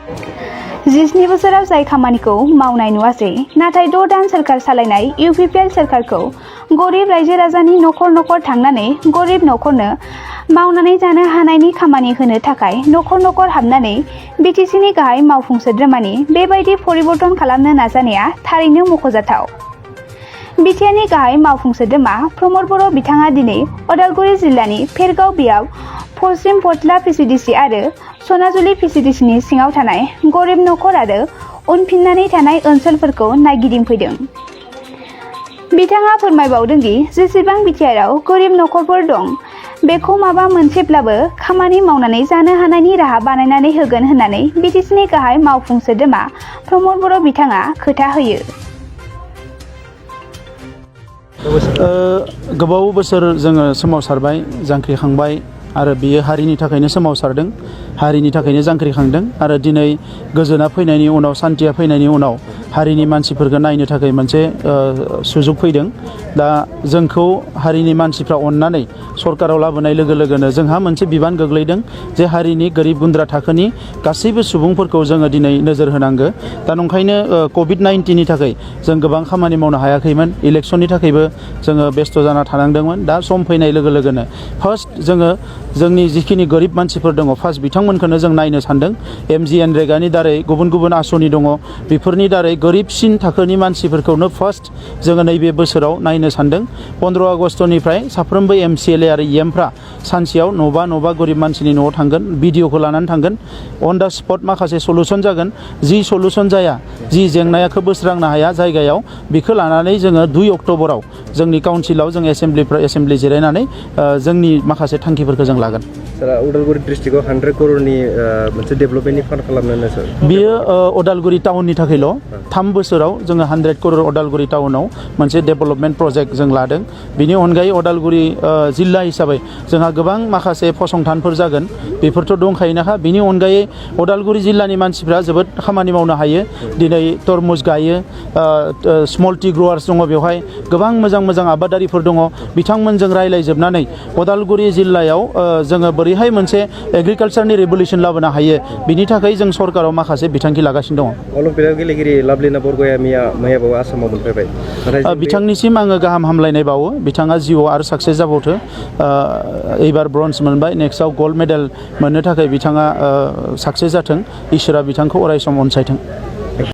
17 बोसोराव जाय खामानिखौ मावनाय नुवासै नाथाय 6 दान सोरखार सालायनाय इउपिपिएल सोरखारखौ गरिब रायजो राजानि नखर नखर थांनानै गरिब नखरनो मावनानै जानो हानायनि खामानि होनो थाखाय नखर नखर हाबनानै बिटिसिनि गाहाय मावफुं सोद्रोमानि बेबायदि परिबर्तन खालामनो नाजानाया थारैनो मख'जाथाव। बिटिआरनि गाहाय मावफुं सोद्रोमा प्रमद बर' बिथाङा दिनै उदालगुरि जिल्लानि फेरगाव बियाव पश्चिम फथला पिसिडिसि आरो सनाजुलि पिसिडिसिनि सिङाव थानाय गरिब नखर आरो उनफिननानै थानाय ओनसोलफोरखौ नायगिदिंफैदों। बिथाङा फोरमायबावदों दि जेसेबां बिटिआरआव गरिब नखरफोर दं बेखौ माबा मोनसेब्लाबो खामानि मावनानै जानो हानायनि राहा बानायनानै होगोन होननानै बिटिसिनि गाहाय मावफुं सोद्रोमा प्रमद बर' बिथाङा खोथा होयो। गोबाव बोसोर जोङो सोमावसारबाय जांख्रिखांबाय आरो बियो हारिनि थाखायनो सोमावसारदों हारिनि थाखायनो जांख्रिखांदों आरो दिनै गोजोना फैनायनि उनाव सान्थिया फैनायनि उनाव हारिनि मानसिफोरखौ नायनो थाखाय मोनसे सुजुग फैदों। दा जोंखौ हारिनि मानसिफ्रा अननानै सरकाराव लाबोनाय लोगो लोगोनो जोंहा मोनसे बिबान गोग्लैदों जे हारिनि गोरिब गुन्द्रा थाखोनि गासैबो सुबुंफोरखौ जोङो दिनै नोजोर होनांगो। दा नंखायनो कभिड-19 नि थाखाय जों गोबां खामानि मावनो हायाखैमोन इलेक्सननि थाखायबो जोङो बेस्थ' जाना थानांदोंमोन। दा सम फैनाय लोगो लोगोनो फार्स्ट जोङो जोंनि जिखिनि गोरिब मानसिफोर दङ फार्स्ट बिथांमोनखौनो जों नायनो सानदों। MGNरेगानि दारै गुबुन गुबुन आसनि दङ बेफोरनि दारै गोरिबसिन थाखोनि मानसिफोरखौनो फार्स्ट जोङो नैबे बोसोराव नायनो सानदों। 15 आगस्टनिफ्राय साफ्रोमबो MCLA आरो EMफ्रा सानसेयाव न'बा गोरिब मानसिनि न'आव थांगोन भिडिअखौ लानानै थांगोन अन दा स्पट माखासे सलुसन जागोन। जि सलुसन जाया जि जेंनायाखौ बोस्रांनो हाया जायगायाव बेखौ लानानै जोङो 2 अक्ट'बराव जोंनि काउन्सिलाव जों एसेम्ब्लि जिरायनानै जोंनि माखासे थांखिफोरखौ जों लागोन। उदालगुरि डिस्ट्रिक्टआव 100 करोड़नि मोनसे डेभेलपमेन्टनि फान्ड खालामनो सार बियो उदालगुरि टाउननि थाखायल' 3 बोसोराव जोङो 100 करोड़ उदालगुरि टाउनाव मोनसे डेभेलपमेन्ट प्रजेक्ट जों लादों। बिनि अनगायै उदालगुरि जिल्ला हिसाबै जोंहा गोबां माखासे फसंथानफोर जागोन बेफोरथ' दंखायोनाखा। बिनि अनगायै उदालगुरि जिल्लानि मानसिफ्रा जोबोद खामानि मावनो हायो। दिनै तरमुज गायो स्मल टी ग्रवार्स दङ बेवहाय गोबां मोजां आबादारिफोर दङ बिथांमोनजों रायज्लायजोबनानै उदालगुरि जिल्लायाव जोङो बोरैहाय मोनसे एग्रिकालचारनि रेभुलुसन लाबोनो हायो बिनि थाखाय जों सरकाराव माखासे बिथांखि लागासिनो दङ। अलिम्पिकआव गेलेगिरि लाभलिना बरग'या मैयाबाव आसामाव मोनफैबाय बिथांनिसिम आङो गाहाम हामलायनाय बावो। बिथाङा जिउआव आरो साक्सेस जाबावथो एबार ब्रन्ज मोनबाय नेक्स्टआव गल्ड मेडेल मोननो थाखाय बिथाङा साक्सेस जाथों इसोरा बिथांखौ अरायसम अनसायथों।